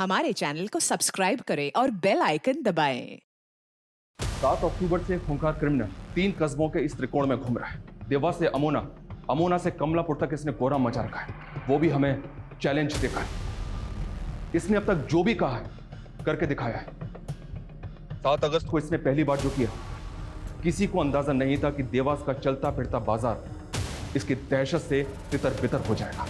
हमारे चैनल को सब्सक्राइब करें और बेल आइकन दबाएं। 7 अक्टूबर से खूंखार क्रिमिनल 3 कस्बों के इस त्रिकोण में घूम रहा है। देवा से अमोना, अमोना से कमलापुर तक इसने कोहराम मचा रखा है। वो भी हमें चैलेंज देकर। इसने अब तक जो भी कहा है करके दिखाया है। 7 अगस्त को इसने पहली बार जो किया, किसी को अंदाजा नहीं था कि देवास का चलता फिरता बाजार इसकी दहशत से तितर बितर हो जाएगा।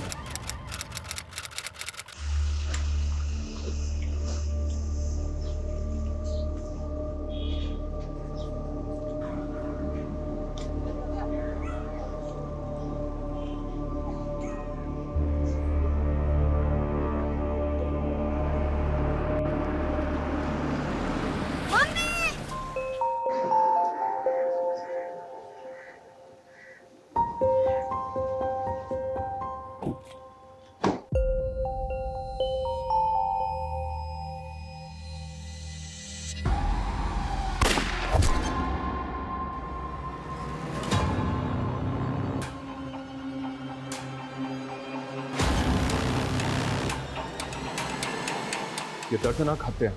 ये दर्दनाक हत्या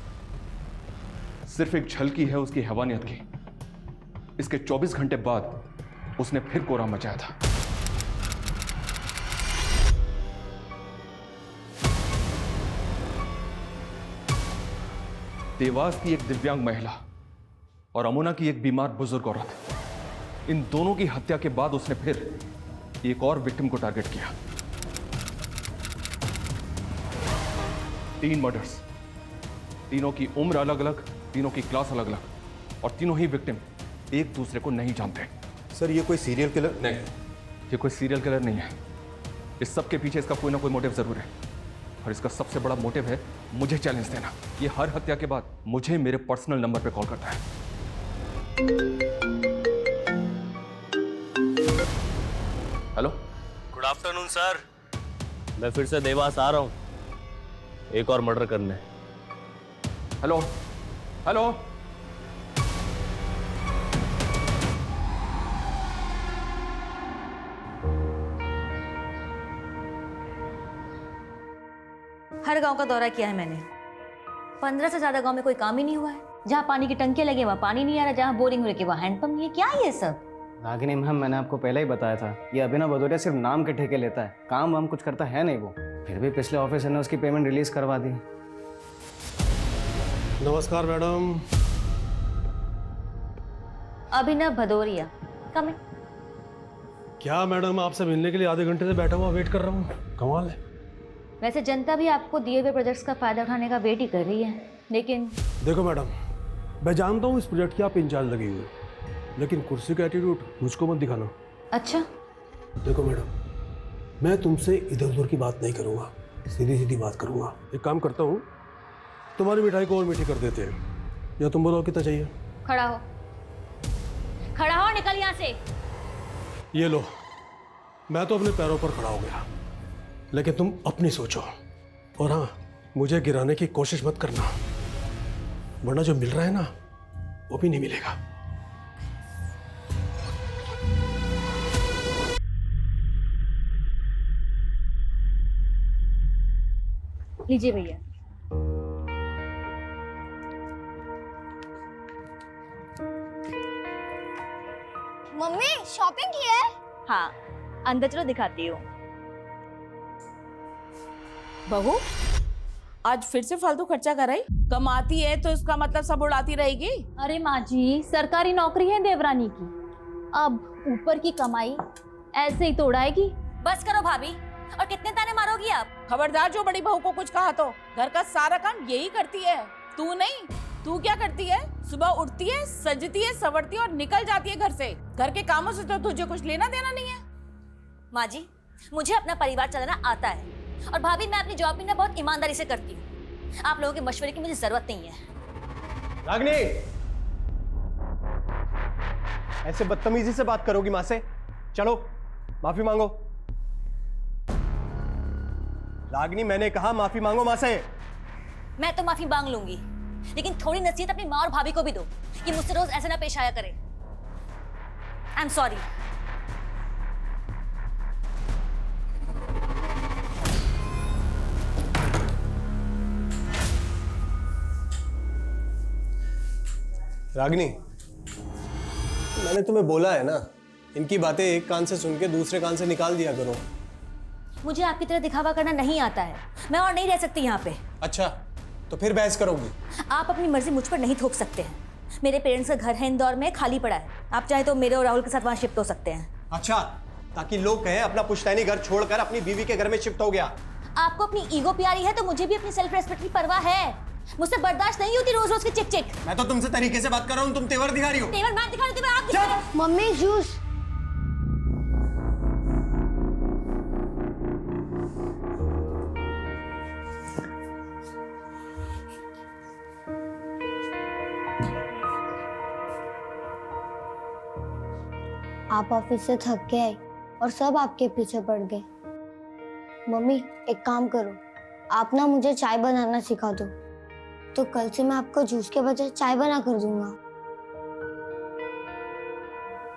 सिर्फ एक झलकी है उसकी हैवानियत की। इसके 24 घंटे बाद उसने फिर कोहराम मचाया था। देवास की एक दिव्यांग महिला और अमोना की एक बीमार बुजुर्ग औरत, इन दोनों की हत्या के बाद उसने फिर एक और विक्टिम को टारगेट किया। 3 मर्डर्स, तीनों की उम्र अलग अलग, तीनों की क्लास अलग अलग, और तीनों ही विक्टिम एक दूसरे को नहीं जानते। सर ये कोई सीरियल किलर नहीं, ये कोई सीरियल किलर नहीं है। इस सब के पीछे इसका कोई ना कोई मोटिव जरूर है, और इसका सबसे बड़ा मोटिव है मुझे चैलेंज देना। ये हर हत्या के बाद मुझे मेरे पर्सनल नंबर पे कॉल करता है। Hello, good afternoon sir. मैं फिर से देवास आ रहा हूँ एक और मर्डर करने। हेलो हेलो, हर गांव का दौरा किया है मैंने। 15 से ज्यादा गांव में कोई काम ही नहीं हुआ है। जहाँ पानी की टंकी लगी वहाँ पानी नहीं आ रहा, जहाँ बोरिंग हो रही वहाँ हैंडपंप नहीं है। क्या ये सब? रागिनी मैम, मैंने आपको पहले ही बताया था, ये अभिनव भदौरिया सिर्फ नाम के ठेके लेता है, काम वाम कुछ करता है नहीं वो। फिर भी पिछले ऑफिसर ने उसकी पेमेंट रिलीज करवा दी। नमस्कार मैडम। अभिनव भदौरिया, कम इन। क्या मैडम, आपसे मिलने के लिए आधे घंटे से बैठा हुआ वेट कर रहा हूँ। कमाल है। वैसे जनता भी आपको दिए हुए प्रोजेक्ट्स का फायदा उठाने का वेट ही कर रही है, लेकिन देखो मैडम, मैं जानता हूँ इस प्रोजेक्ट की आप इंचार्ज लगी हुई, लेकिन कुर्सी का एटीट्यूड मुझको मत दिखाना। अच्छा, देखो मैडम, मैं तुमसे इधर उधर की बात नहीं करूँगा, सीधी सीधी बात करूँगा। एक काम करता हूँ, तुम्हारी मिठाई को और मीठी कर देते हैं, या तुम बोलो कितना चाहिए। खड़ा हो, खड़ा हो, निकल यहाँ से। ये लो, मैं तो अपने पैरों पर खड़ा हो गया, लेकिन तुम अपनी सोचो। और हाँ, मुझे गिराने की कोशिश मत करना, वरना जो मिल रहा है ना वो भी नहीं मिलेगा। लीजिए भैया। मम्मी शॉपिंग की है? हाँ, अंदर चलो दिखाती हूँ। बहू, आज फिर से फालतू खर्चा कराई? कमाती है तो इसका मतलब सब उड़ाती रहेगी? अरे माँ जी, सरकारी नौकरी है देवरानी की, अब ऊपर की कमाई ऐसे ही तो उड़ाएगी। बस करो भाभी, और कितने ताने मारोगी आप? खबरदार, जो बड़ी बहू को कुछ कहा तो। घर का सारा काम यही करती है, तू नहीं। तू क्या करती है? सुबह उठती है, सजती है, संवरती है और निकल जाती है घर से। घर के कामों से तो तुझे कुछ लेना देना नहीं है। माँ जी, मुझे अपना परिवार चलाना आता है, और भाभी मैं अपनी जॉब भी ना बहुत ईमानदारी से करती हूँ। आप लोगों के मशवरे की मुझे जरूरत नहीं है। रागिनी, ऐसे बदतमीजी से बात करोगी माँ से? चलो माफी मांगो। रागिनी, मैंने कहा माफी मांगो माँ से। मैं तो माफी मांग लूंगी, लेकिन थोड़ी नसीहत अपनी माँ और भाभी को भी दो कि मुझसे रोज ऐसे ना पेश आया करे। I am sorry. रागिनी, मैंने तुम्हें बोला है ना, इनकी बातें एक कान से सुन के दूसरे कान से निकाल दिया करो। मुझे आपकी तरह दिखावा करना नहीं आता है। मैं और नहीं रह सकती यहाँ पे। अच्छा, तो फिर बहस करोगी? आप अपनी मर्जी मुझ पर नहीं थोप सकते हैं। मेरे पेरेंट्स का घर है इंदौर में, खाली पड़ा है। आप चाहे तो मेरे और राहुल के साथ वहाँ शिफ्ट हो सकते हैं। अच्छा, ताकि लोग कहें अपना पुश्तैनी घर छोड़कर अपनी बीवी के घर में शिफ्ट हो गया। आपको अपनी ईगो प्यारी है तो मुझे भी अपनी सेल्फ रेस्पेक्ट की परवाह है। मुझसे बर्दाश्त नहीं होती रोज रोज की चिक चिक। मैं तो तुमसे तरीके से बात कर रहा हूँ, तुम तेवर दिखा रही हो। तेवर मैं दिखा रही हूँ, तेवर आप दिखा रहे हो। Mummy juice. आप ऑफिस से थक के आए और सब आपके पीछे पड़ गए। मम्मी एक काम करो, आप ना मुझे चाय बनाना सिखा दो, तो कल से मैं आपको जूस के बजाय चाय बना कर दूंगा।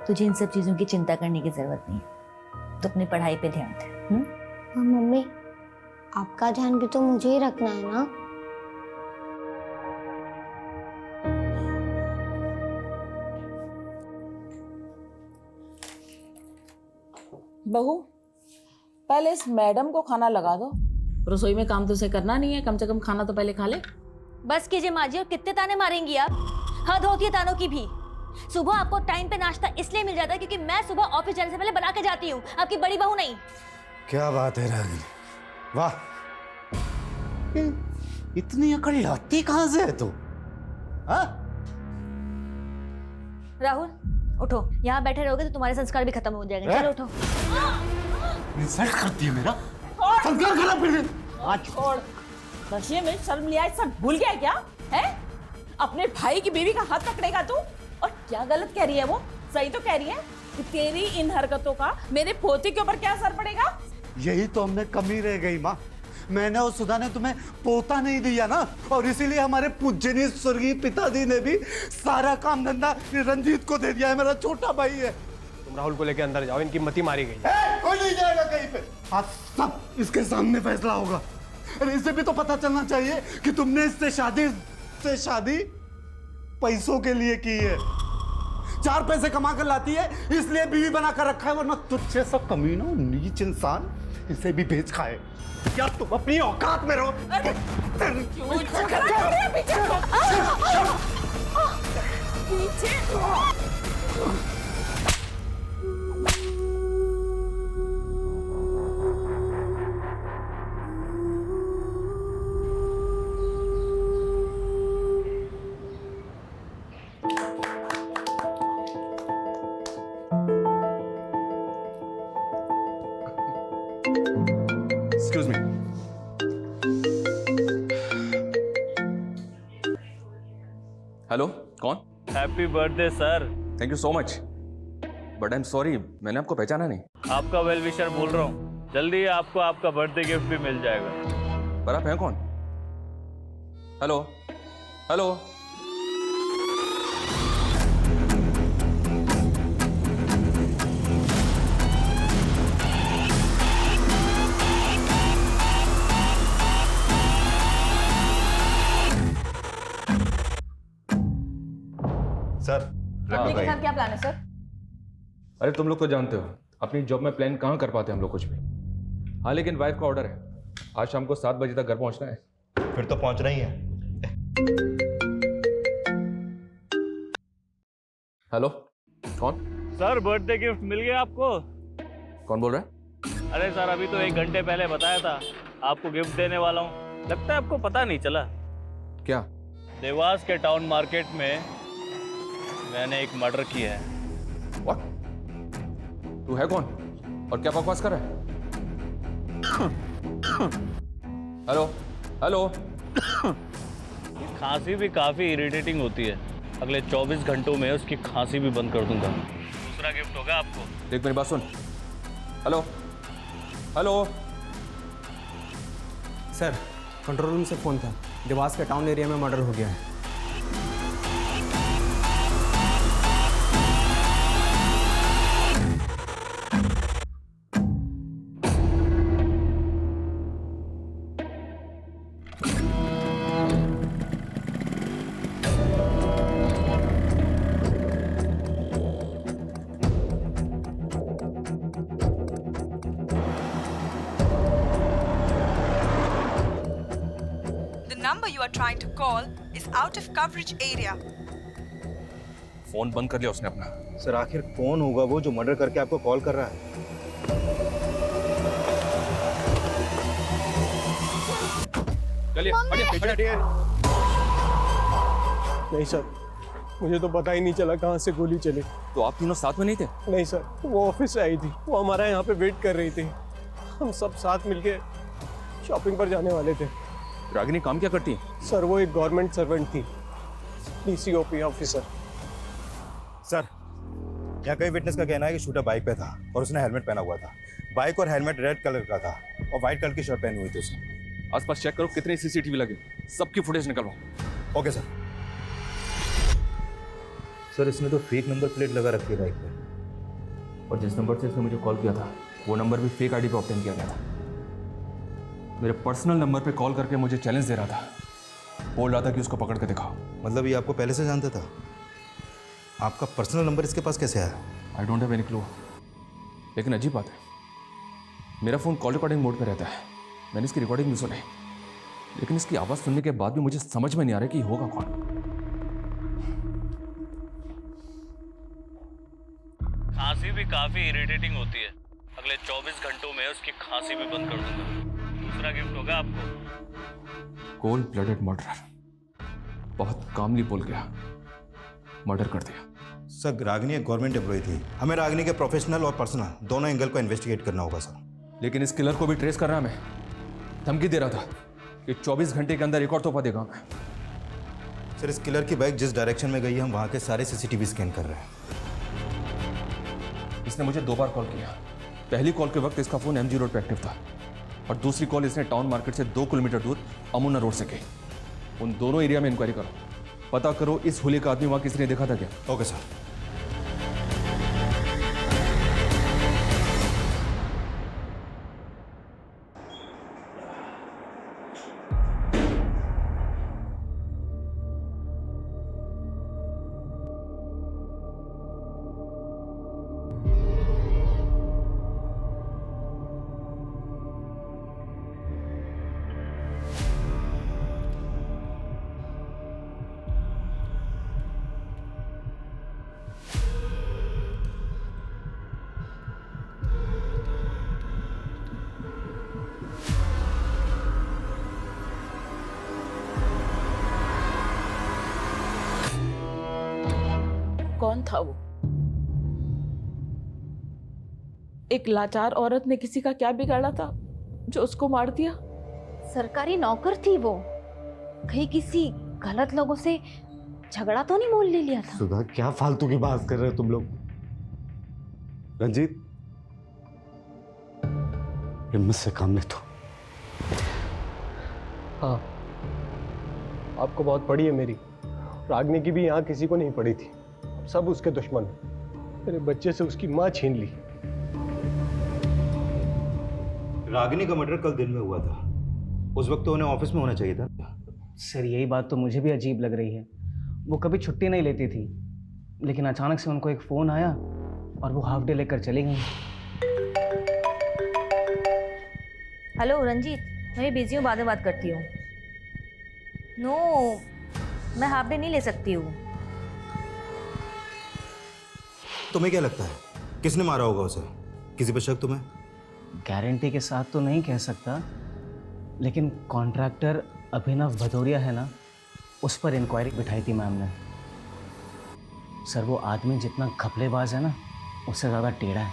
तुझे इन सब चीजों की चिंता करने की जरूरत नहीं है। तो अपनी पढ़ाई पे ध्यान दे। हाँ मम्मी, आपका ध्यान भी तो मुझे ही रखना है ना। बहू, पहले इस मैडम को खाना लगा दो। रसोई में काम तो उसे करना नहीं है, कम से कम खाना तो पहले खा ले। बस कीजिए माँ जी, और कितने ताने मारेंगी आप? हद होती है तानों की भी। सुबह आपको टाइम पे नाश्ता इसलिए मिल जाता है क्योंकि मैं सुबह ऑफिस जाने से पहले बना के जाती हूँ, आपकी बड़ी बहू नहीं। क्या बात है रागिनी, वाह, इतनी अकड़ लाती कहां से है तू? हाँ? राहुल उठो, यहाँ बैठे रहोगे तो तुम्हारे संस्कार भी खत्म हो जाएंगे। चलो उठो। इंसल्ट करती है मेरा संस्कार खराब कर दे। आज छोड़, नशे में शर्म लिया सब भूल गया क्या है? अपने भाई की बीवी का हाथ पकड़ेगा तू? और क्या गलत कह रही है वो? सही तो कह रही है कि तेरी इन हरकतों का मेरे पोते के ऊपर क्या असर पड़ेगा? यही तो हमने कमी रह गई माँ। मैंने और सुधा ने तुम्हें पोता नहीं दिया ना, और इसीलिए हमारे पूजनीय स्वर्गीय पिताजी ने भी सारा काम धंधा रंजीत को दे दिया है। मेरा छोटा भाई है। तुम राहुल को लेके अंदर जाओ, इनकी मती मारी गई। कोई नहीं जाएगा कहीं पे, आज सब इसके सामने फैसला होगा। अरे इसे भी तो पता चलना चाहिए कि तुमने इससे शादी पैसों के लिए की है। 4 पैसे कमा कर लाती है इसलिए बीवी बना कर रखा है, वरना तुझसे सब कमीना नीच इंसान इसे भी बेच खाए। क्या तुम अपनी औकात में रहो? पीछे एक्सक्यूज मी। हेलो, कौन? Happy birthday sir. Thank you so much, but I am sorry, मैंने आपको पहचाना नहीं। आपका वेल विशर बोल रहा हूँ। जल्दी आपको आपका बर्थडे गिफ्ट भी मिल जाएगा। पर आप हैं कौन? Hello hello. सर, कंपनी के साथ क्या प्लान है सर? अरे तुम लोग तो जानते हो अपनी जॉब में प्लान कहाँ कर पाते हम लोग कुछ भी। हाँ, लेकिन वाइफ का ऑर्डर है, आज शाम को 7 बजे तक घर पहुंचना है। फिर तो पहुंचना ही है। हेलो, कौन? सर बर्थडे गिफ्ट मिल गया आपको? कौन बोल रहा है? अरे सर अभी तो 1 घंटे पहले बताया था आपको गिफ्ट देने वाला हूँ। लगता है आपको पता नहीं चला। क्या? देवास के टाउन मार्केट में मैंने एक मर्डर किया है। What? तू है कौन और क्या बकवास कर रहा है? Hello hello. खांसी भी काफी इरिटेटिंग होती है। अगले 24 घंटों में उसकी खांसी भी बंद कर दूंगा। दूसरा गिफ्ट होगा आपको। देख मेरी बात सुन। Hello hello. Sir, control room से फोन था, देवास के टाउन एरिया में मर्डर हो गया है। number you are trying to call is out of coverage area. Phone बंद कर लिया उसने अपना। सर आखिर कौन होगा वो जो मर्डर करके आपको कॉल कर रहा है? चलिए हटिए। नहीं सर, मुझे तो पता ही नहीं चला कहाँ से गोली चली। तो आप तीनों साथ में नहीं थे? नहीं सर, वो ऑफिस से आई थी, वो हमारा यहाँ पे वेट कर रही थी। हम सब साथ मिलके शॉपिंग पर जाने वाले थे। रागिनी काम क्या करती है? सर वो एक गवर्नमेंट सर्वेंट थी, DCOP ऑफिसर। सर यहाँ कई विटनेस का कहना है कि शूटर बाइक पे था और उसने हेलमेट पहना हुआ था। बाइक और हेलमेट रेड कलर का था और व्हाइट कलर की शर्ट पहनी हुई थी उसने। आसपास चेक करो कितने CCTV लगे, सबकी फुटेज निकलवाओ। Okay sir. सर इसने तो फेक नंबर प्लेट लगा रखी है बाइक पे, और जिस नंबर से इसने मुझे कॉल किया था वो नंबर भी फेक ID पे ऑब्टेन किया गया था। मेरे पर्सनल नंबर पे कॉल करके मुझे चैलेंज दे रहा था, बोल रहा था कि उसको पकड़ के दिखाओ। मतलब ये आपको पहले से जानता था? आपका पर्सनल नंबर इसके पास कैसे आया? I don't have any clue. लेकिन अजीब बात है, मेरा फ़ोन कॉल रिकॉर्डिंग मोड पे रहता है। मैंने इसकी रिकॉर्डिंग नहीं सुनी, लेकिन इसकी आवाज़ सुनने के बाद भी मुझे समझ में नहीं आ रहा कि होगा कौन। खांसी भी काफ़ी इरिटेटिंग होती है। अगले 24 घंटों में उसकी खांसी भी बंद कर दूंगा। दूसरा गिफ्ट होगा आपको। कोल्ड ब्लडेड मर्डर, बहुत कामली बोल गया, मर्डर कर दिया। सर रागिनी एक गवर्नमेंट एम्प्लॉय थी, हमें रागिनी के प्रोफेशनल और पर्सनल दोनों एंगल को इन्वेस्टिगेट करना होगा सर। लेकिन इस किलर को भी ट्रेस करना हमें। धमकी दे रहा था कि 24 घंटे के अंदर एक और तोहफा देगा हमें। सर इस किलर की बाइक जिस डायरेक्शन में गई है हम वहाँ के सारे CCTV स्कैन कर रहे हैं। इसने मुझे 2 बार कॉल किया। पहली कॉल के वक्त इसका फ़ोन MG रोड पर एक्टिव था, और दूसरी कॉल इसने टाउन मार्केट से 2 किलोमीटर दूर अमुना रोड से की। उन दोनों एरिया में इंक्वायरी करो, पता करो इस हुलिया का आदमी वहाँ किसी ने देखा था क्या। Okay sir. कौन था वो? एक लाचार औरत ने किसी का क्या बिगाड़ा था जो उसको मार दिया? सरकारी नौकर थी वो, कहीं किसी गलत लोगों से झगड़ा तो नहीं मोल ले लिया था? सुधा क्या फालतू की बात कर रहे हो तुम लोग? रंजीत हिम्मत से काम ले तो। हाँ आपको बहुत पड़ी है मेरी, रागिनी की भी यहाँ किसी को नहीं पड़ी थी। सब उसके दुश्मन। मेरे बच्चे से उसकी माँ छीन ली। रागिनी का मर्डर कल दिन में हुआ था, उस वक्त तो उन्हें ऑफिस में होना चाहिए था। सर यही बात तो मुझे भी अजीब लग रही है। वो कभी छुट्टी नहीं लेती थी, लेकिन अचानक से उनको एक फ़ोन आया और वो हाफ डे लेकर चली गई। हेलो रंजीत, मैं बिजी हूँ, बाद में बात करती हूँ। नो, मैं हाफ डे नहीं ले सकती हूँ। तुम्हें क्या लगता है किसने मारा होगा उसे? किसी पर शक तुम्हें? गारंटी के साथ तो नहीं कह सकता, लेकिन कॉन्ट्रैक्टर अभिनव भदौरिया है ना, उस पर इंक्वायरी बिठाई थी मैम ने। सर वो आदमी जितना घपलेबाज है ना, उससे ज़्यादा टेढ़ा है।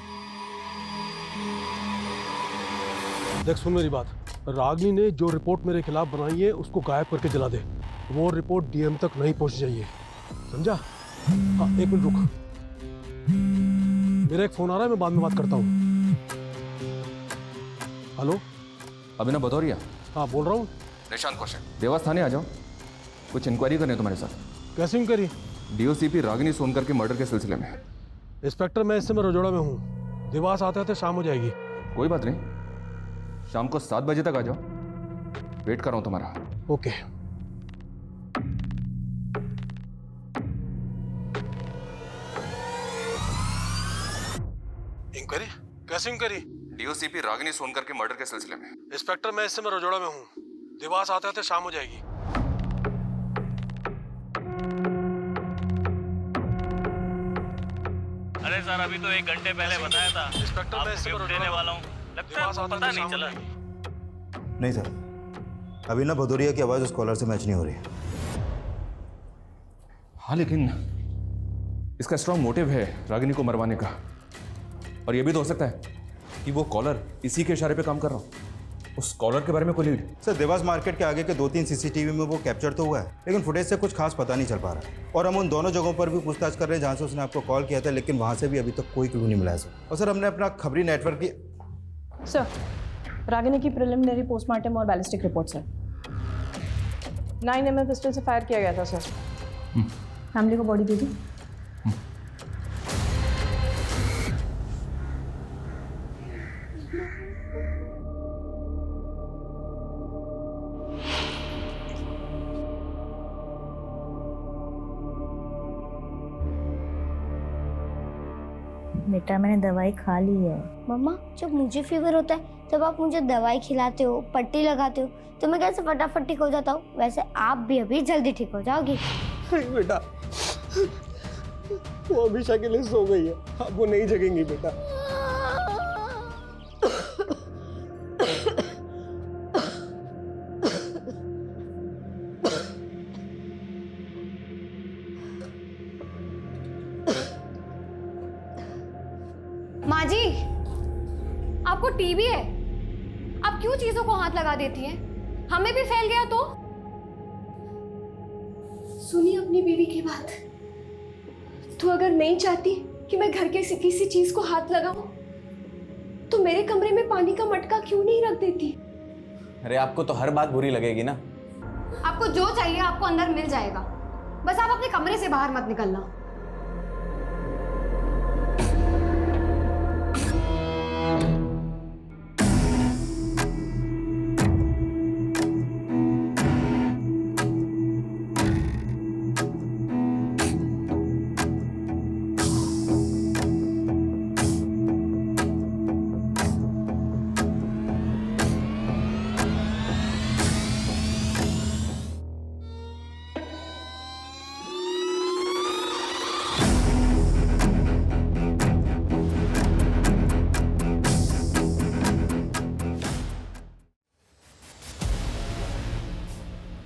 देख सुन मेरी बात, रागिनी ने जो रिपोर्ट मेरे खिलाफ बनाई है उसको गायब करके जला दे। वो रिपोर्ट DM तक नहीं पहुंच चाहिए, समझा? हाँ 1 मिनट रुक, मेरा एक फ़ोन आ रहा है, मैं बाद में बात करता हूँ। हेलो अभिनव भदौरिया? हाँ बोल रहा हूँ। निशांत कौशल, देवास थाने आ जाओ, कुछ इंक्वायरी करनी है तुम्हारे साथ। कैसे इंक्वायरी? DOCP रागिनी सोनकर के मर्डर के सिलसिले में। इंस्पेक्टर मैं इस समय रजोड़ा में हूँ, देवास आते आते शाम हो जाएगी। कोई बात नहीं, शाम को 7 बजे तक आ जाओ, वेट कर रहा हूँ तुम्हारा। ओके। इंक्वायरी? कैसे इंक्वायरी? DOCP रागिनी सोनकर के मर्डर के सिलसिले में। इंस्पेक्टर मैं इस समय रजोड़ा में हूँ, देवास आते आते शाम हो जाएगी। सर, अभी तो 1 घंटे पहले बताया था आपको गिफ्ट देने वाला हूँ। लगता है आपको पता नहीं चला। नहीं सर, अभी ना भदौरिया की आवाज़ उस कॉलर से मैच नहीं हो रही है। हाँ, लेकिन इसका स्ट्रांग मोटिव है रागिनी को मरवाने का, और यह भी तो हो सकता है कि वो कॉलर इसी के इशारे पे काम कर रहा हो। उस कॉलर के बारे में कोई लीड? सर, देवास मार्केट के आगे के 2-3 सीसीटीवी में वो कैप्चर तो हुआ है, लेकिन फुटेज से कुछ खास पता नहीं चल पा रहा है। और हम उन दोनों जगहों पर भी पूछताछ कर रहे हैं जहाँ से उसने आपको कॉल किया था, लेकिन वहाँ से भी अभी तक कोई क्लू नहीं मिला है सर। और सर, हमने अपना खबरी नेटवर्क की सर, रागिनी की प्रिलिमिनरी पोस्टमार्टम और ballistic report sir. 9mm pistol से फायर किया गया था सर। फैमिली को बॉडी दे दी। बेटा, मैंने दवाई खा ली है। मम्मा, जब मुझे फीवर होता है तब आप मुझे दवाई खिलाते हो, पट्टी लगाते हो, तो मैं कैसे फटाफट ठीक हो जाता हूँ। वैसे आप भी अभी जल्दी ठीक हो जाओगी। नहीं बेटा, वो हमेशा के लिए सो गई है, अब वो नहीं जगेंगी बेटा। माँ जी, आपको टीबी है, आप क्यों चीजों को हाथ लगा देती हैं? हमें भी फैल गया तो? सुनिए अपनी बीवी की बात। तो अगर नहीं चाहती कि मैं घर के किसी चीज को हाथ लगाऊं, तो मेरे कमरे में पानी का मटका क्यों नहीं रख देती? अरे आपको तो हर बात बुरी लगेगी ना। आपको जो चाहिए आपको अंदर मिल जाएगा, बस आप अपने कमरे से बाहर मत निकलना।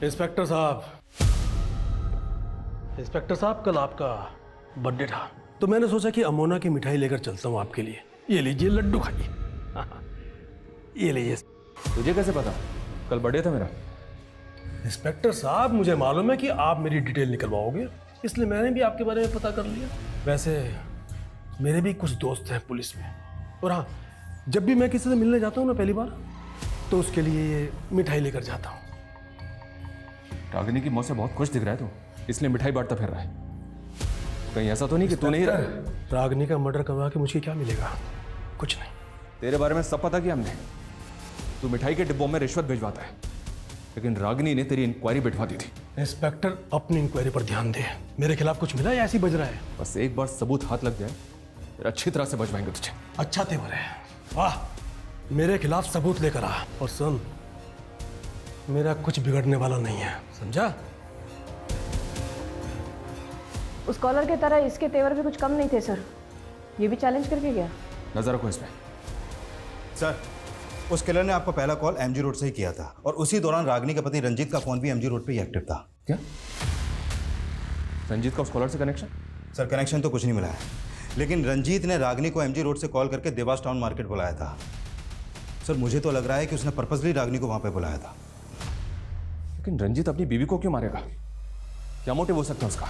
इंस्पेक्टर साहब, कल आपका बर्थडे था, तो मैंने सोचा कि अमोना की मिठाई लेकर चलता हूँ आपके लिए। ये लीजिए, लड्डू खाइए। ये लीजिए। तुझे कैसे पता कल बर्थडे था मेरा? इंस्पेक्टर साहब, मुझे मालूम है कि आप मेरी डिटेल निकलवाओगे, इसलिए मैंने भी आपके बारे में पता कर लिया। वैसे मेरे भी कुछ दोस्त हैं पुलिस में, और हाँ, जब भी मैं किसी से मिलने जाता हूँ ना पहली बार, तो उसके लिए ये मिठाई लेकर जाता हूँ। रागिनी की मौत से बहुत खुश दिख रहा है तू, इसलिए मिठाई बांटता फिर रहा है। कहीं ऐसा तो नहीं कि तू नहीं रहा? रागिनी का मर्डर करवा के मुझे क्या मिलेगा? कुछ नहीं। तेरे बारे में सब पता किया हमने। तू मिठाई के डिब्बों में रिश्वत भिजवाता है, लेकिन रागिनी ने तेरी इंक्वायरी बिठवा दी थी। इंस्पेक्टर, अपनी इंक्वायरी पर ध्यान दे। मेरे खिलाफ कुछ मिला या ऐसे ही बज रहा है? बस एक बार सबूत हाथ लग जाए फिर अच्छी तरह से बचवाएंगे तुझे। अच्छा तेवर है, वाह। मेरे खिलाफ सबूत लेकर आ, और सुन, मेरा कुछ बिगड़ने वाला नहीं है, समझा? उस कॉलर के तरह इसके तेवर भी कुछ कम नहीं थे सर। ये भी चैलेंज करके गया। नजर रखो इस पे। सर, उस किलर ने आपका पहला कॉल एमजी रोड से ही किया था, और उसी दौरान रागिनी के पति रंजीत का फोन भी एमजी रोड पे ही एक्टिव था। क्या रंजीत का उस कॉलर से कनेक्शन? सर, कनेक्शन तो कुछ नहीं मिला है, लेकिन रंजीत ने रागिनी को एमजी रोड से कॉल करके देवास टाउन मार्केट बुलाया था। सर, मुझे तो लग रहा है कि उसने पर्पसली रागिनी को वहां पे बुलाया था। लेकिन रंजीत अपनी बीवी को क्यों मारेगा? क्या मोटिव हो सकता है उसका?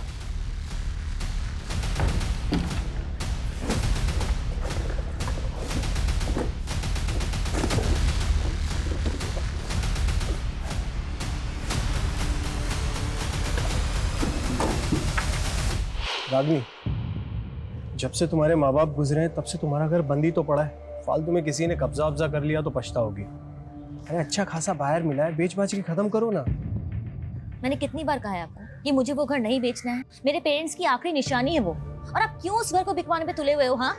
रागिनी, जब से तुम्हारे माँ बाप गुजरे हैं तब से तुम्हारा घर बंद ही तो पड़ा है। फालतू में किसी ने कब्जा कर लिया तो पछताओगी। अरे अच्छा खासा बाहर मिला है, बेच बाच के खत्म करो ना। मैंने कितनी बार कहा है आपको कि मुझे वो घर नहीं बेचना है? मेरे पेरेंट्स की आखिरी निशानी है वो, और आप क्यों उस घर को बिकवाने पे तुले हुए हो? हाँ,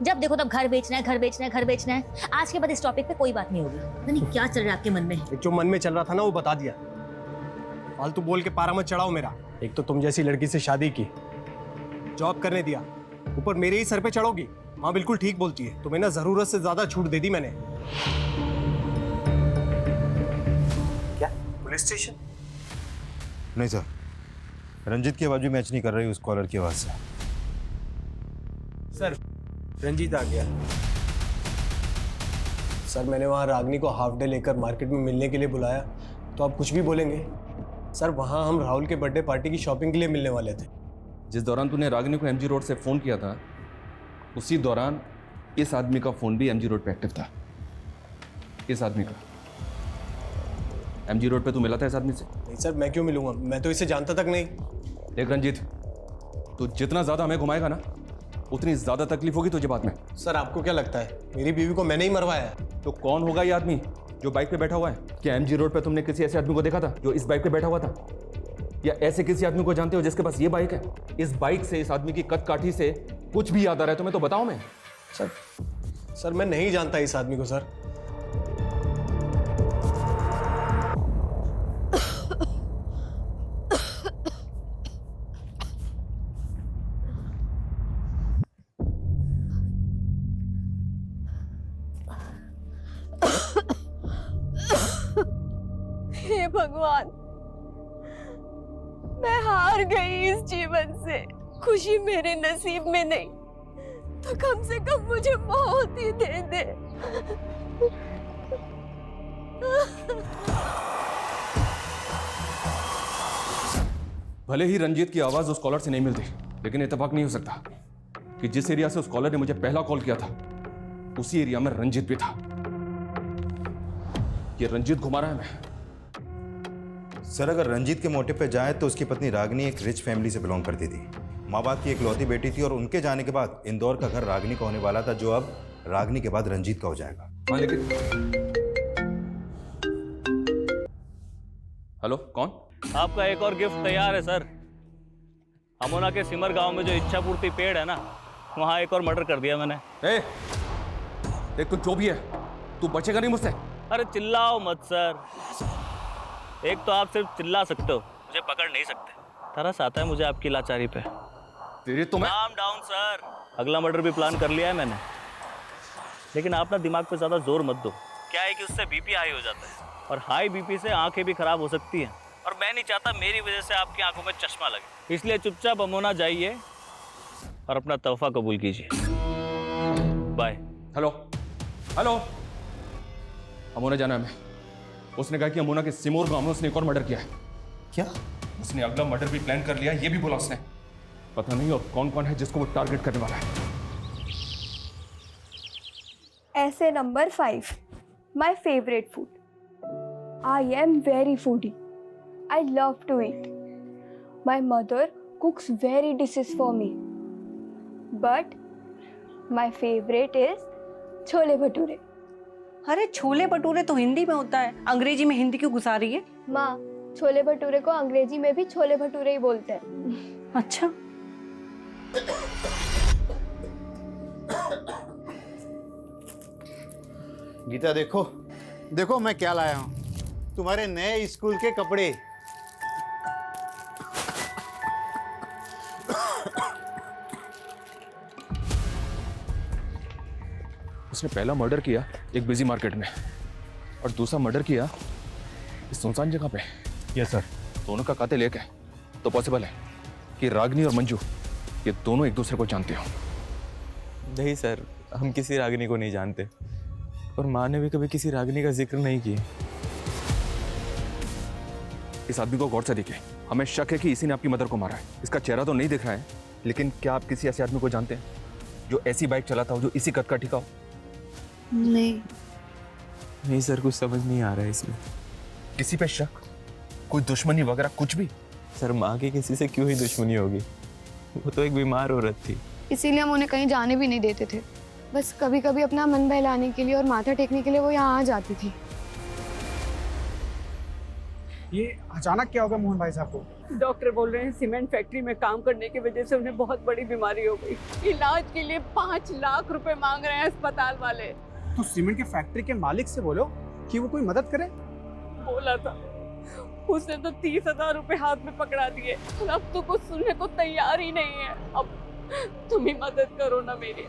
जब देखो तब घर बेचना है, घर बेचना है, घर बेचना है। आज के बाद इस टॉपिक पे कोई बात नहीं होगी। पता नहीं क्या चल रहा है आपके मन में। जो मन में चल रहा था ना वो बता दिया। फालतू बोल के पारा मत चढ़ाओ मेरा। एक तो तुम जैसी लड़की से शादी की, जॉब करने दिया, ऊपर मेरे ही सर पे चढ़ोगी? माँ बिल्कुल ठीक बोलती है, तुम्हें ना जरूरत से ज्यादा छूट दे दी मैंने। क्या पुलिस स्टेशन? नहीं सर, रंजीत की आवाज भी मैच नहीं कर रही उस कॉलर की आवाज से। सर रंजीत आ गया। सर मैंने वहाँ रागनी को हाफ डे लेकर मार्केट में मिलने के लिए बुलाया, तो आप कुछ भी बोलेंगे? सर वहाँ हम राहुल के बर्थडे पार्टी की शॉपिंग के लिए मिलने वाले थे। जिस दौरान तूने रागिनी को एमजी रोड से फ़ोन किया था, उसी दौरान इस आदमी का फ़ोन भी एमजी रोड पे एक्टिव था। इस आदमी का एमजी रोड पे तू मिला था इस आदमी से? नहीं सर, मैं क्यों मिलूंगा? मैं तो इसे जानता तक नहीं। देख रंजीत, तू जितना ज़्यादा हमें घुमाएगा ना, उतनी ज़्यादा तकलीफ होगी तुझे बाद में। सर आपको क्या लगता है मेरी बीवी को मैंने ही मरवाया है? तो कौन होगा ये आदमी जो बाइक पे बैठा हुआ है? क्या एमजी रोड पे तुमने किसी ऐसे आदमी को देखा था जो इस बाइक पे बैठा हुआ था? या ऐसे किसी आदमी को जानते हो जिसके पास ये बाइक है? इस बाइक से, इस आदमी की कद काठी से कुछ भी याद आ रहा है तुम्हें तो बताओ। मैं सर मैं नहीं जानता इस आदमी को सर। हे भगवान, मैं हार गई इस जीवन से। खुशी मेरे नसीब में नहीं तो कम से कम मुझे मौत ही दे दे। भले ही रंजीत की आवाज उस कॉलर से नहीं मिलती, लेकिन इत्तेफाक नहीं हो सकता कि जिस एरिया से उस कॉलर ने मुझे पहला कॉल किया था, उसी एरिया में रंजीत भी था। ये रंजीत घुमा रहा है मैं। सर अगर रंजीत के मोटिव पे जाए तो उसकी पत्नी रागिनी एक रिच फैमिली से बिलोंग करती थी, माँ बाप की इकलौती बेटी थी, और उनके जाने के बाद इंदौर का घर रागिनी का होने वाला था, जो अब रागिनी के बाद रंजीत का हो जाएगा। हाँ लेकिन हेलो, कौन? आपका एक और गिफ्ट तैयार है सर। अमोना के सिमर गांव में जो इच्छा पूर्ति पेड़ है ना, वहाँ एक और मर्डर कर दिया मैंने। देख तू जो भी है, तू बचेगा नहीं मुझसे। अरे चिल्लाओ मत सर। एक तो आप सिर्फ चिल्ला सकते हो, मुझे पकड़ नहीं सकते। तरस आता है मुझे आपकी लाचारी पे। तेरी तो मैं काम डाउन सर। अगला मर्डर भी प्लान कर लिया है मैंने, लेकिन आप ना दिमाग पे ज्यादा जोर मत दो। क्या है कि उससे बीपी हाई हो जाता है, और हाई बीपी से आंखें भी खराब हो सकती हैं, और मैं नहीं चाहता मेरी वजह से आपकी आंखों में चश्मा लगे। इसलिए चुपचाप अमोना जाइए और अपना तोहफा कबूल कीजिए। बाय। हेलो हेलो, अमोना जाना है मैं। उसने कहा कि अमोना के सिमोर गांव में उसने एक और मर्डर किया है। क्या? उसने अगला मर्डर भी प्लान कर लिया, ये भी बोला उसने। पता नहीं और कौन कौन है जिसको वो टारगेट करने वाला है। ऐसे number 5, my favourite food. I am very foodie. I love to eat. My mother cooks very dishes for me, but my favourite is chole bhature. अरे छोले भटूरे तो हिंदी में होता है, अंग्रेजी में हिंदी क्यों घुसा रही है? माँ, छोले भटूरे को अंग्रेजी में भी छोले भटूरे ही बोलते हैं। अच्छा। गीता देखो देखो मैं क्या लाया हूँ, तुम्हारे नए स्कूल के कपड़े। उसने पहला मर्डर किया एक बिजी मार्केट में, और दूसरा मर्डर किया इस सुनसान जगह पे। Yes sir. दोनों का कातिल एक है, तो पॉसिबल है कि रागिनी और मंजू ये दोनों एक दूसरे को जानते हो। नहीं सर, हम किसी रागिनी को नहीं जानते, और माँ ने भी कभी किसी रागिनी का जिक्र नहीं किया। इस आदमी को गौर से देखिए, हमें शक है कि इसी ने आपकी मदर को मारा है। इसका चेहरा तो नहीं दिख रहा है, लेकिन क्या आप किसी ऐसे आदमी को जानते हैं जो ऐसी बाइक चलाता हो, जो इसी कद का ठिका हो? नहीं सर, कुछ समझ नहीं आ रहा है इसमें। किसी पे शक, कोई दुश्मनी वगैरह कुछ भी? सर माँ की किसी से क्यों ही दुश्मनी होगी, वो तो एक बीमार औरत थी। इसीलिए हम उन्हें कहीं जाने भी नहीं देते थे। बस कभी कभी अपना मन बहलाने के लिए और माथा टेकने के लिए वो यहाँ आ जाती थी। ये अचानक क्या हो गया मोहन भाई साहब को? डॉक्टर बोल रहे हैं सीमेंट फैक्ट्री में काम करने की वजह से उन्हें बहुत बड़ी बीमारी हो गई। इलाज के लिए 5 लाख रुपए मांग रहे हैं अस्पताल वाले। तो सीमेंट के फैक्ट्री के मालिक से बोलो कि वो कोई मदद करे। बोला था, उसने तो 30,000 रुपए हाथ में पकड़ा दिए, अब तो कुछ सुनने को तैयार ही नहीं है। अब तुम ही मदद करो ना मेरी।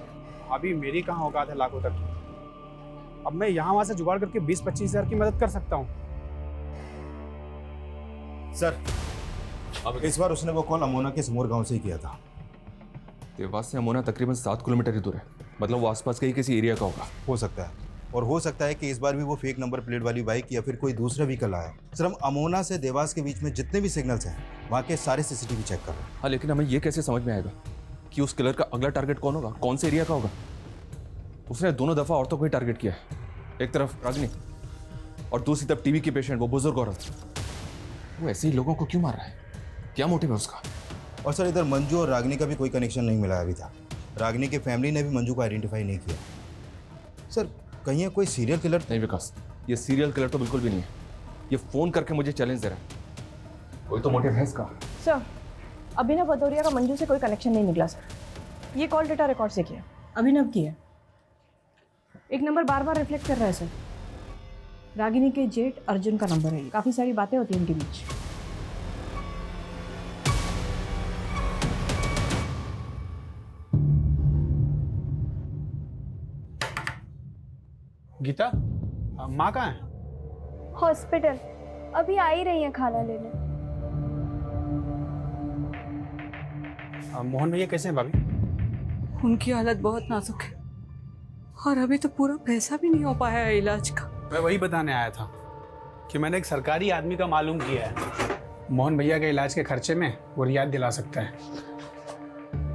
अभी मेरी कहाँ औकात है लाखों तक। अब मैं यहाँ वहां से जुगाड़ करके 20-25 हज़ार की मदद कर सकता हूँ। सर, अब इस बार उसने वो कॉल अमोना के समोर गांव से ही किया था। देवास से अमोना तकरीबन 7 किलोमीटर ही दूर है, मतलब वो आसपास के ही किसी एरिया का होगा। हो सकता है, और हो सकता है कि इस बार भी वो फेक नंबर प्लेट वाली बाइक या फिर कोई दूसरा व्हीकल आया। सर, हम अमोना से देवास के बीच में जितने भी सिग्नल्स हैं वहाँ के सारे सीसीटीवी चेक कर रहे हैं। हाँ, लेकिन हमें ये कैसे समझ में आएगा कि उस किलर का अगला टारगेट कौन होगा, कौन से एरिया का होगा? उसने दोनों दफा औरतों को ही टारगेट किया है, एक तरफ रागिनी और दूसरी तरफ टीवी की पेशेंट, वो बुजुर्ग औरत। वो ऐसे ही लोगों को क्यों मार रहा है? क्या मोटिव है उसका? और सर, इधर मंजू और रागिनी का भी कोई कनेक्शन नहीं मिला अभी तक। रागिनी की फैमिली ने भी मंजू को आइडेंटिफाई नहीं किया। सर, कहीं ये कोई सीरियल किलर? नहीं विकास, ये सीरियल किलर तो बिल्कुल भी नहीं है। ये फोन करके मुझे चैलेंज दे रहा है। कोई तो मोटिव है इसका। सर, अभिनव भदौरिया का मंजू से कोई कनेक्शन नहीं निकला सर। ये कॉल डेटा रिकॉर्ड से किया। अभिनव की है। एक नंबर बार बार रिफ्लेक्ट कर रहा है सर। रागिनी के जेठ अर्जुन का नंबर है। काफ़ी सारी बातें होती हैं इनके बीच। गीता, माँ कहाँ है? हॉस्पिटल, अभी आ ही रही हैं खाना लेने। मोहन भैया कैसे हैं भाभी? उनकी हालत बहुत नाजुक है और अभी तो पूरा पैसा भी नहीं हो पाया है इलाज का। मैं वही बताने आया था कि मैंने एक सरकारी आदमी का मालूम किया है। मोहन भैया के इलाज के खर्चे में वो रियायत दिला सकता है।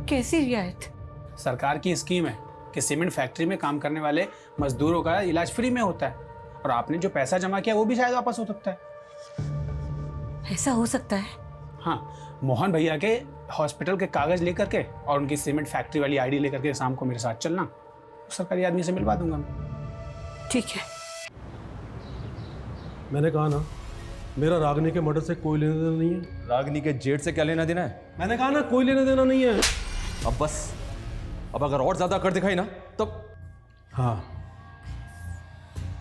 कैसी रियायत? सरकार की स्कीम है कि सीमेंट फैक्ट्री में काम करने वाले मजदूरों का इलाज फ्री में होता है, और आपने जो पैसा जमा किया वो भी शायद वापस हो सकता है। ऐसा हो सकता है? हाँ, मोहन भैया के हॉस्पिटल के कागज लेकर के और उनकी सीमेंट फैक्ट्री वाली आईडी लेकर के शाम को मेरे साथ चलना, सरकारी आदमी से मिलवा दूंगा मैं। ठीक है। मैंने कहा ना, मेरा रागनी के मर्डर से कोई लेना देना नहीं है। रागिनी के जेठ से क्या लेना देना है? मैंने कहा ना, कोई लेना देना नहीं है। अब बस, अब अगर और ज्यादा कर दिखाई ना तब। हाँ,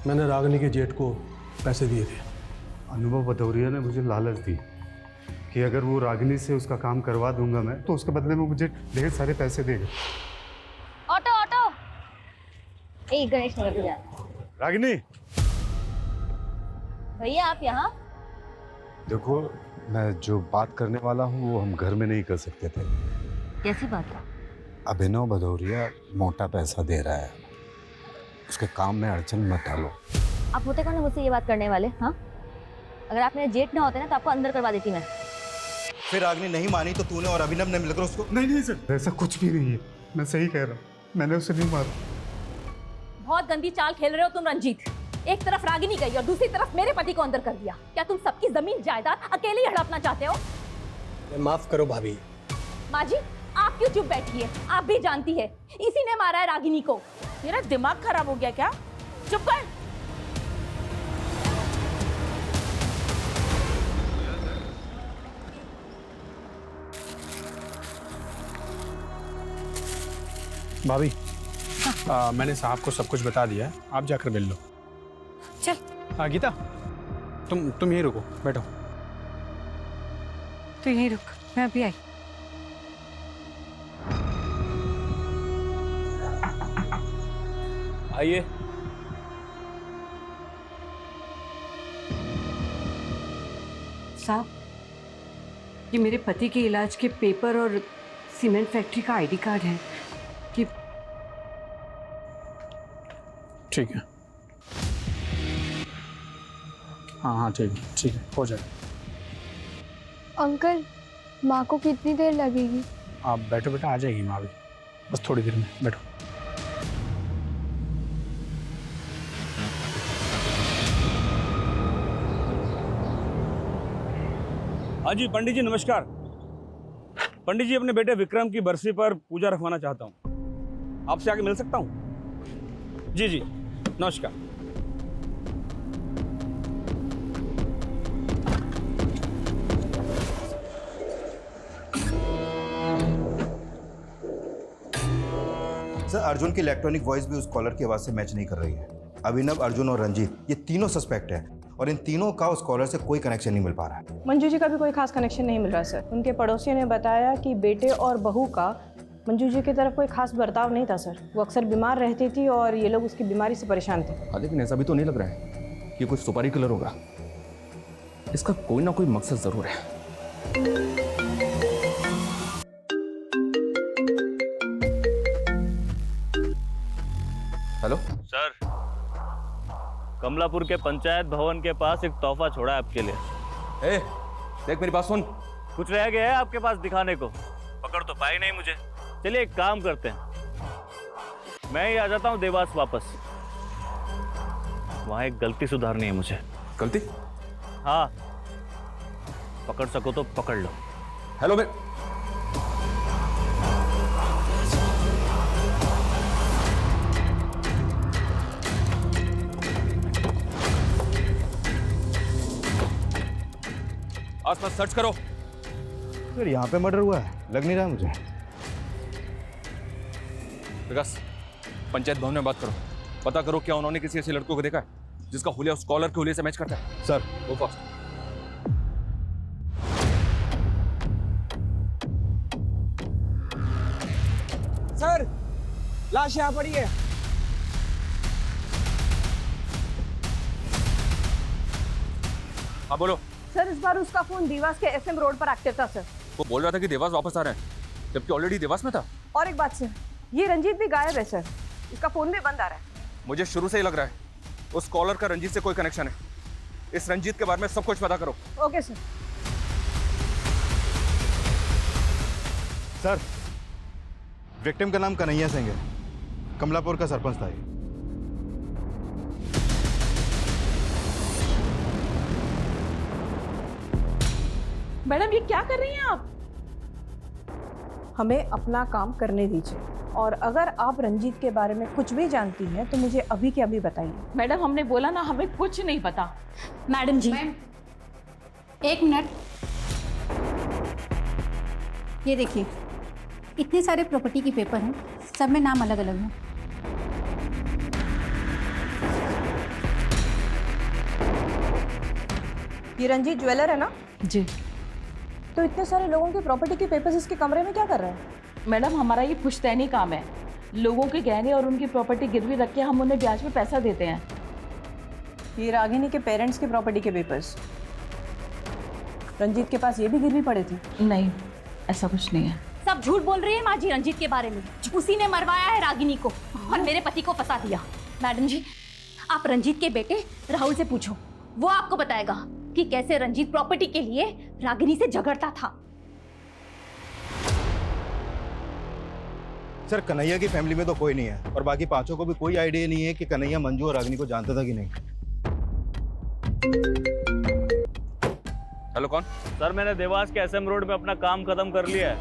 मैंने रागनी के जेठ को पैसे दिए थे। अनुभव भदौरिया ने मुझे लालच दी कि अगर वो रागिनी से उसका काम करवा दूंगा मैं, तो उसके बदले में मुझे ढेर सारे पैसे देगा। ऑटो ऑटो, एक गणेश नगर पे जा। रागिनी, भैया आप यहाँ? देखो, मैं जो बात करने वाला हूँ वो हम घर में नहीं कर सकते थे। कैसी बात है? अभिनव भदौरिया मोटा पैसा दे रहा है, उसके काम में अड़चन मत डालो। आप होते कौन है मुझसे ये बात करने वाले? हाँ, अगर आप मेरे जेठ ना होते ना तो आपको अंदर करवा देती मैं। फिर रागिनी नहीं मानी तो तूने और अभिनव ने मिलकर उसको? नहीं सर, ऐसा कुछ भी नहीं है, मैं सही कह रहा हूँ, मैंने उसे नहीं मारा। बहुत गंदी चाल खेल रहे हो तुम रंजीत। एक तरफ रागिनी गई और दूसरी तरफ मेरे पति को अंदर कर दिया। क्या तुम सबकी जमीन जायदाद अकेले ही हड़पना चाहते हो? माफ करो भाभी। माँ जी, आप क्यों चुप बैठी है? आप भी जानती है इसी ने मारा है रागिनी को। तेरा दिमाग खराब हो गया क्या? चुप कर। भाभी, मैंने साहब को सब कुछ बता दिया है, आप जाकर मिल लो। चल। गीता, तुम यहीं रुको, बैठो। तू यहीं रुक, मैं अभी आई। आइए। साहब, ये मेरे पति के इलाज के पेपर और सीमेंट फैक्ट्री का आईडी कार्ड है। ये ठीक है। हाँ ठीक है, हो जाएगा। अंकल, माँ को कितनी देर लगेगी? आप बैठो बेटा, आ जाएगी माँ भी, बस थोड़ी देर में, बैठो। हाँ जी पंडित जी, नमस्कार। पंडित जी, अपने बेटे विक्रम की बरसी पर पूजा रखवाना चाहता हूँ, आपसे आके मिल सकता हूँ? जी, नमस्कार। सर, अर्जुन की इलेक्ट्रॉनिक वॉइस भी उस कॉलर की आवाज़ से मैच नहीं कर रही है। अभिनव, अर्जुन और रंजीत, ये तीनों सस्पेक्ट हैं, और इन तीनों का उस कॉलर से कोई कनेक्शन नहीं मिल पा रहा है। मंजू जी का भी कोई खास कनेक्शन नहीं मिल रहा सर। उनके पड़ोसियों ने बताया कि बेटे और बहू का मंजू जी की तरफ कोई खास बर्ताव नहीं था सर। वो अक्सर बीमार रहती थी और ये लोग उसकी बीमारी से परेशान थे। हाँ, लेकिन ऐसा भी तो नहीं लग रहा है कि कोई सुपारी किलर होगा। इसका कोई ना कोई मकसद जरूर है। हेलो सर, कमलापुर के पंचायत भवन के पास एक तोहफा छोड़ा है आपके लिए। ए, देख मेरी बात सुन। कुछ रह गया है आपके पास दिखाने को? पकड़ तो पाई नहीं मुझे। चलिए एक काम करते हैं, मैं ही आ जाता हूँ देवास वापस। वहां एक गलती सुधारनी है मुझे। गलती? हाँ, पकड़ सको तो पकड़ लो। हेलो मैं आसपास सर्च करो। सर यहाँ पे मर्डर हुआ है, लग नहीं रहा है मुझे। विकास, पंचायत भवन में बात करो, पता करो क्या उन्होंने किसी ऐसे लड़कों को देखा है जिसका हुलिया उस कॉलर के हुलिये से मैच करता है। सर गो फास्ट। सर, लाश यहाँ पड़ी है। हाँ बोलो। सर, इस बार उसका फोन देवास के एसएम रोड पर एक्टिव था सर। वो बोल रहा था कि देवास वापस आ रहे हैं, जबकि ऑलरेडी देवास में था। और एक बात सर, ये रंजीत भी गायब है सर। इसका फोन भी बंद आ रहा है। मुझे शुरू से ही लग रहा है उस कॉलर का रंजीत से कोई कनेक्शन है। इस रंजीत के बारे में सब कुछ पता करो। Okay sir. सर, विक्टिम का नाम कन्हैया सिंह है, कमलापुर का सरपंच था ये। मैडम, ये क्या कर रही हैं आप? हमें अपना काम करने दीजिए, और अगर आप रंजीत के बारे में कुछ भी जानती हैं तो मुझे अभी के अभी बताइए। मैडम, हमने बोला ना हमें कुछ नहीं पता। मैडम जी, एक मिनट। ये देखिए, इतने सारे प्रॉपर्टी के पेपर हैं, सब में नाम अलग अलग हैं। ये रंजीत ज्वेलर है ना? जी। तो इतने सारे लोगों के प्रॉपर्टी के पेपर्स इसके कमरे में क्या कर रहे हैं? मैडम, हमारा ये पुश्तैनी काम है। लोगों के गहने और उनकी प्रॉपर्टी गिरवी रख के हम उन्हें ब्याज में पैसा देते हैं। ये रागिनी के पेरेंट्स के प्रॉपर्टी के पेपर्स, रंजीत के पास ये भी गिरवी पड़े थे? नहीं, ऐसा कुछ नहीं है। सब झूठ बोल रही है माँ जी रंजीत के बारे में। उसी ने मरवाया है रागिनी को और मेरे पति को फंसा दिया। मैडम जी, आप रंजीत के बेटे राहुल से पूछो, वो आपको बताएगा कि कैसे रंजीत प्रॉपर्टी के लिए रागिनी से झगड़ता था। सर, कन्हैया की फैमिली में तो कोई नहीं है, और बाकी पांचों को भी कोई आइडिया नहीं है कि कन्हैया मंजू और रागिनी को जानता था कि नहीं। हेलो, कौन? सर, मैंने देवास के एसएम रोड पे अपना काम खत्म कर लिया है।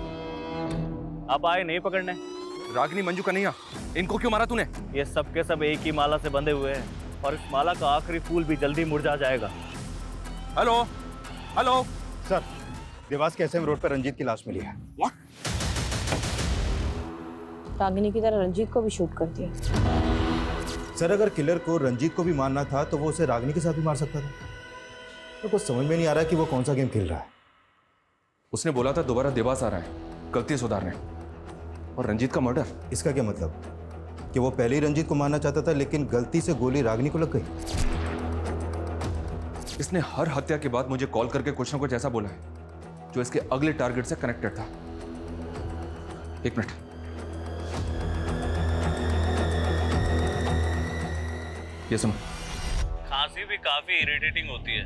आप आए नहीं पकड़ने? रागिनी, मंजू, कन्हैया, इनको क्यों मारा तूने? ये सब के सब एक ही माला से बंधे हुए हैं, और इस माला का आखिरी फूल भी जल्दी मुरझा जाएगा। हेलो हेलो सर, देवास के एसएम रोड पर रंजीत की लाश मिली है। रागिनी की तरह रंजीत को भी शूट कर दिया। सर, अगर किलर को रंजीत को भी मारना था तो वो उसे रागिनी के साथ भी मार सकता था। तो कुछ समझ में नहीं आ रहा कि वो कौन सा गेम खेल रहा है। उसने बोला था दोबारा देवास आ रहा है गलती सुधारने, और रंजीत का मर्डर। इसका क्या मतलब? कि वो पहले ही रंजीत को मारना चाहता था, लेकिन गलती से गोली रागिनी को लग गई। इसने हर हत्या के बाद मुझे कॉल करके कुछ ना कुछ ऐसा बोला है जो इसके अगले टारगेट से कनेक्टेड था। एक मिनट, ये सुनो। खांसी भी काफी इरिटेटिंग होती है।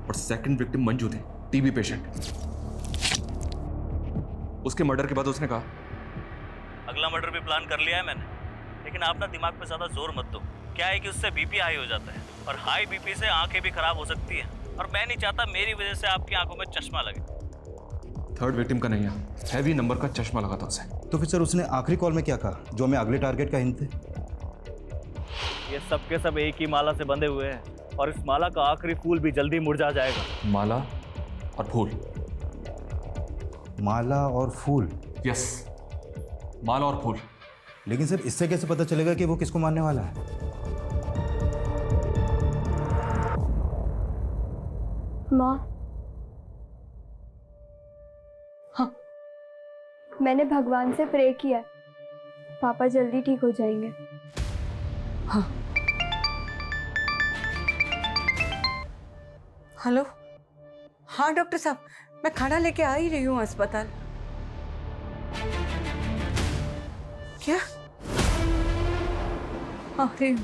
और सेकंड विक्टिम मंजू थे, टीबी पेशेंट। उसके मर्डर के बाद उसने कहा अगला मर्डर भी प्लान कर लिया है मैंने, लेकिन आप ना दिमाग पे ज्यादा जोर मत दो। क्या है कि उससे बीपी हाई हो जाता है, और हाई बीपी से आंखें भी खराब हो सकती हैं, और मैं नहीं चाहता मेरी वजह से आपकी आंखों में चश्मा लगे। थर्ड विक्टिम का नहीं है, हैवी नंबर का चश्मा लगा था उसे। तो फिर सर, उसने आखिरी कॉल में क्या कहा जो हमें अगले टारगेट का हिंट थे? ये सब के सब एक ही माला से बंधे हुए हैं, और इस माला का आखिरी फूल भी जल्दी मुरझा जाएगा। माला और फूल? माला और फूल? यस, माला और फूल। लेकिन सर, इससे कैसे पता चलेगा कि वो किसको मारने वाला है? माँ, हाँ मैंने भगवान से प्रे किया है, पापा जल्दी ठीक हो जाएंगे। हाँ। हेलो, हाँ डॉक्टर साहब, मैं खाना लेके आ ही रही हूँ अस्पताल। क्या? अरे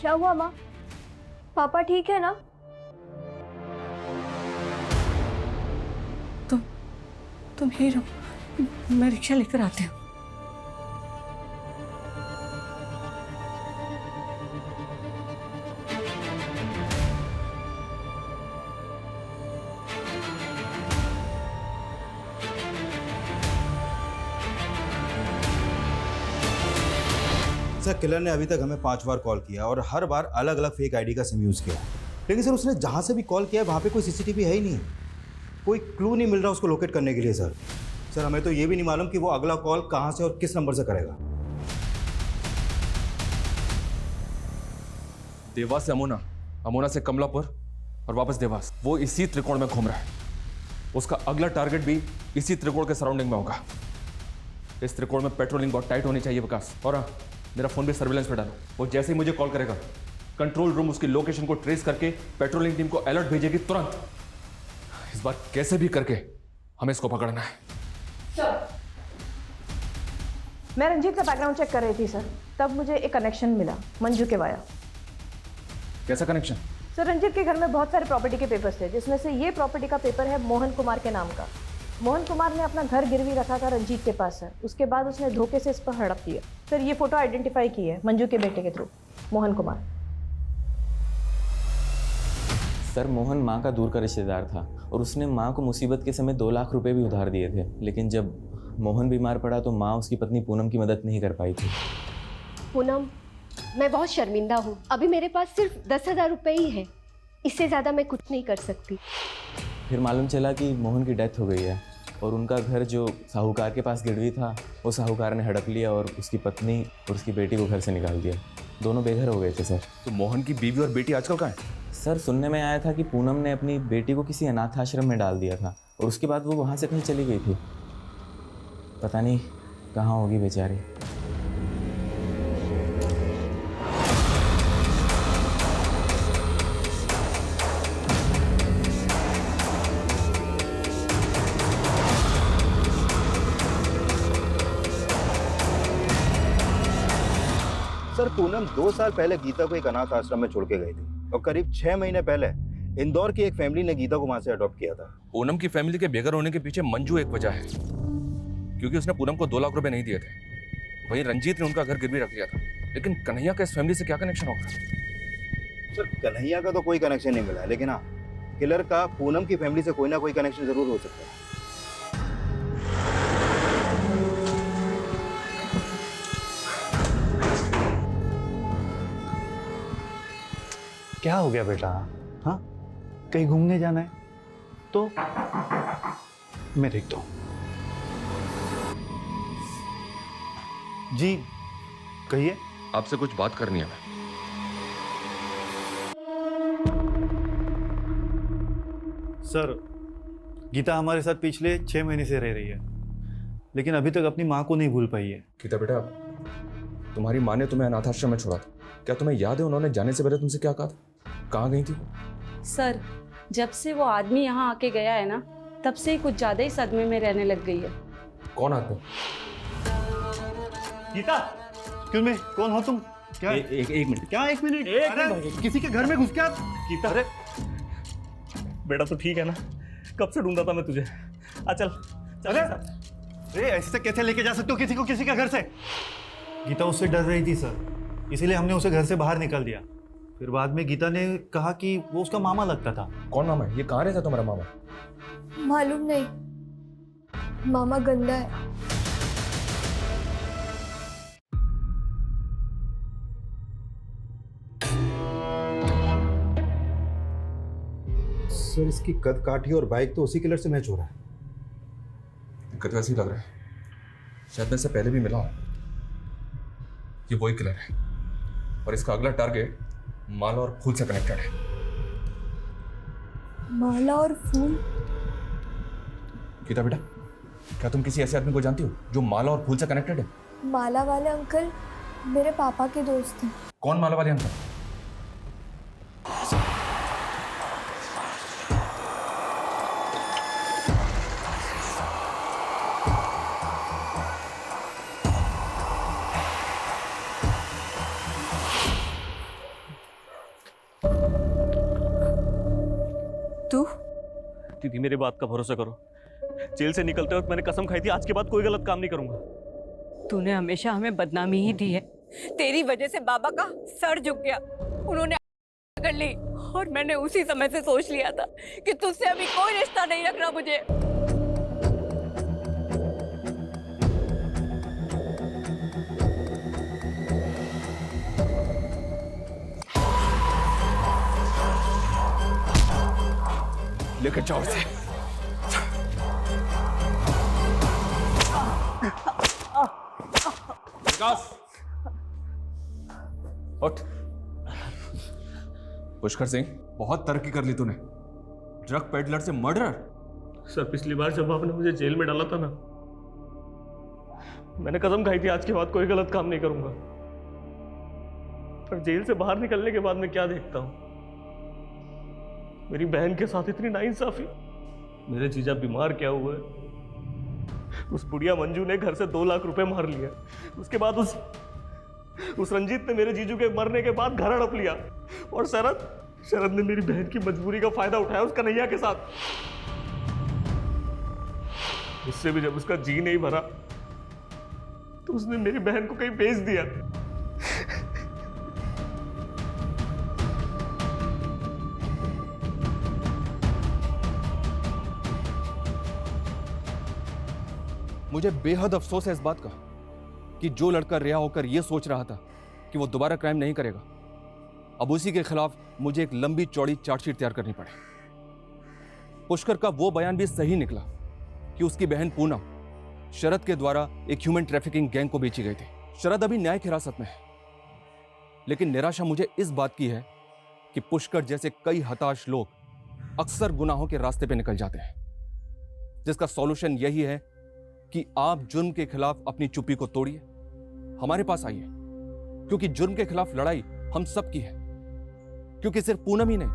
क्या हुआ माँ? पापा ठीक है ना? तुम ही रहो, मैं रिक्शा लेकर आती हूँ। सर, किलर ने अभी तक हमें 5 बार कॉल किया और हर बार अलग अलग फेक आईडी का सिम यूज़ किया। लेकिन सर उसने जहाँ से भी कॉल किया है वहाँ पे कोई सीसीटीवी है ही नहीं, कोई क्लू नहीं मिल रहा उसको लोकेट करने के लिए। सर हमें तो ये भी नहीं मालूम कि वो अगला कॉल कहाँ से और किस नंबर से करेगा। देवास से अमोना, अमोना से कमलापुर और वापस देवास, वो इसी त्रिकोण में घूम रहा है। उसका अगला टारगेट भी इसी त्रिकोण के सराउंडिंग में होगा। इस त्रिकोण में पेट्रोलिंग बहुत टाइट होनी चाहिए विकास। और हाँ, मेरा फोन भी सर्विलेंस पे डालो। वो जैसे ही मुझे कॉल करेगा, कंट्रोल रूम उसकी लोकेशन को ट्रेस करके पेट्रोलिंग टीम को अलर्ट भेजेगी तुरंत। इस बार कैसे भी करके हमें इसको पकड़ना है। सर, मैं रंजीत का बैकग्राउंड चेक कर रही थी सर, तब मुझे एक कनेक्शन मिला मंजू के वाया। कैसा कनेक्शन? सर, रंजीत के घर में बहुत सारे प्रॉपर्टी के पेपर्स थे, जिसमें से ये प्रॉपर्टी का पेपर है मोहन कुमार के नाम का। मोहन कुमार ने अपना घर गिरवी रखा था रंजीत के पास सर। उसके बाद उसने धोखे से इस पर हड़प दिया सर। ये फोटो आइडेंटिफाई की है मंजू के बेटे के थ्रू, मोहन कुमार। सर, मोहन माँ का दूर का रिश्तेदार था और उसने माँ को मुसीबत के समय 2 लाख रुपए भी उधार दिए थे। लेकिन जब मोहन बीमार पड़ा तो माँ उसकी पत्नी पूनम की मदद नहीं कर पाई थी। पूनम, मैं बहुत शर्मिंदा हूँ। अभी मेरे पास सिर्फ 10,000 रुपये ही है, इससे ज़्यादा मैं कुछ नहीं कर सकती। फिर मालूम चला कि मोहन की डेथ हो गई है और उनका घर जो साहूकार के पास गिरवी था, वो साहूकार ने हड़प लिया और उसकी पत्नी और उसकी बेटी को घर से निकाल दिया। दोनों बेघर हो गए थे सर। तो मोहन की बीवी और बेटी आजकल कहाँ है? सर, सुनने में आया था कि पूनम ने अपनी बेटी को किसी अनाथ आश्रम में डाल दिया था और उसके बाद वो वहाँ से कहीं चली गई थी। पता नहीं कहाँ होगी बेचारी। सर, पूनम 2 साल पहले गीता को एक अनाथ आश्रम में छोड़ के गई थी और करीब 6 महीने पहले इंदौर की एक फैमिली ने गीता को वहां से अडॉप्ट किया था। पूनम की फैमिली के बेघर होने के पीछे मंजू एक वजह है, क्योंकि उसने पूनम को 2 लाख रुपए नहीं दिए थे। वहीं रंजीत ने उनका घर गिरवी रख लिया था। लेकिन कन्हैया का इस फैमिली से क्या कनेक्शन होगा? सर, कन्हैया का तो कोई कनेक्शन नहीं मिला, लेकिन हाँ, किलर का पूनम की फैमिली से कोई ना कोई कनेक्शन जरूर हो सकता है। क्या हो गया बेटा? हाँ, कहीं घूमने जाना है तो मैं देखता हूँ। जी कहिए। आपसे कुछ बात करनी है। सर, गीता हमारे साथ पिछले 6 महीने से रह रही है, लेकिन अभी तक अपनी माँ को नहीं भूल पाई है। गीता बेटा, तुम्हारी माँ ने तुम्हें अनाथ आश्रम में छोड़ा था। क्या तुम्हें याद है उन्होंने जाने से पहले तुमसे क्या कहा था? कहाँ गई थी? सर, जब से वो आदमी यहाँ आके गया है ना, तब से ही कुछ ज्यादा ही सदमे में रहने लग गई है। कौन आदमी? गीता, क्यों मैं? कौन हो तुम? क्या? एक मिनट। क्या 1 मिनट? अरे किसी के घर में घुस क्या? गीता, अरे बेटा तो ठीक है ना? कब से ढूंढता था मैं तुझे। चल। अरे ऐसे कैसे लेके जा सकते हो किसी को किसी के घर से? गीता उससे डर रही थी सर, इसीलिए हमने उसे घर से बाहर निकाल दिया। फिर बाद में गीता ने कहा कि वो उसका मामा लगता था। कौन मामा है? ये कहाँ रहता तुम्हारा मामा? मालूम नहीं, मामा गंदा है। सर, इसकी कद काठी और बाइक तो उसी किलर से मैच हो रहा है। दिक्कत वैसी लग रहा है, शायद मैं इससे पहले भी मिला हूं। ये वही किलर है और इसका अगला टारगेट माला और फूल से कनेक्टेड है। माला और फूल? गीता बेटा, क्या तुम किसी ऐसे आदमी को जानती हो जो माला और फूल से कनेक्टेड है? माला वाले अंकल मेरे पापा के दोस्त हैं। कौन माला वाले अंकल? तू? दीदी मेरी बात का भरोसा करो, जेल से निकलते वक्त मैंने कसम खाई थी आज के बाद कोई गलत काम नहीं करूंगा। तूने हमेशा हमें बदनामी ही दी है। तेरी वजह से बाबा का सर झुक गया, उन्होंने कर ली और मैंने उसी समय से सोच लिया था कि तुझसे अभी कोई रिश्ता नहीं रखना मुझे। लेकर जाओ इसे। विकास, उठ। पुष्कर सिंह, बहुत तरक्की कर ली तूने। ड्रग पेडलर से मर्डरर। सर पिछली बार जब आपने मुझे जेल में डाला था ना, मैंने कसम खाई थी आज के बाद कोई गलत काम नहीं करूंगा। पर जेल से बाहर निकलने के बाद मैं क्या देखता हूं, मेरी बहन के साथ इतनी नाइंसाफी। मेरे जीजा बीमार क्या हुआ है, उस बुढ़िया मंजू ने घर से 2 लाख रुपए मार लिया। उसके बाद उस रंजीत ने मेरे जीजू के मरने के बाद घर हड़प लिया। और शरद ने मेरी बहन की मजबूरी का फायदा उठाया उस कन्हैया के साथ। उससे भी जब उसका जी नहीं भरा तो उसने मेरी बहन को कहीं बेच दिया। मुझे बेहद अफसोस है इस बात का कि जो लड़का रिहा होकर यह सोच रहा था कि वो दोबारा क्राइम नहीं करेगा, अब उसी के खिलाफ मुझे एक लंबी चौड़ी चार्जशीट तैयार करनी पड़े। पुष्कर का वो बयान भी सही निकला कि उसकी बहन पूनम शरद के द्वारा एक ह्यूमन ट्रैफिकिंग गैंग को बेची गई थी। शरद अभी न्यायिक हिरासत में है, लेकिन निराशा मुझे इस बात की है कि पुष्कर जैसे कई हताश लोग अक्सर गुनाहों के रास्ते पे निकल जाते हैं, जिसका सॉल्यूशन यही है कि आप जुर्म के खिलाफ अपनी चुप्पी को तोड़िए, हमारे पास आइए, क्योंकि जुर्म के खिलाफ लड़ाई हम सब की है। क्योंकि सिर्फ पूनम ही नहीं,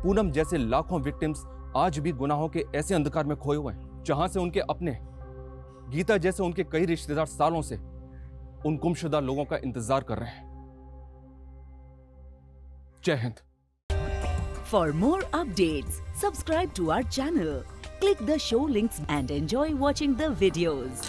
पूनम जैसे लाखों विक्टिम्स आज भी गुनाहों के ऐसे अंधकार में खोए हुए हैं जहां से उनके अपने, गीता जैसे उनके कई रिश्तेदार सालों से उन गुमशुदा लोगों का इंतजार कर रहे हैं। जय Hind. For more updates, subscribe to our channel, click the show links and enjoy watching the videos.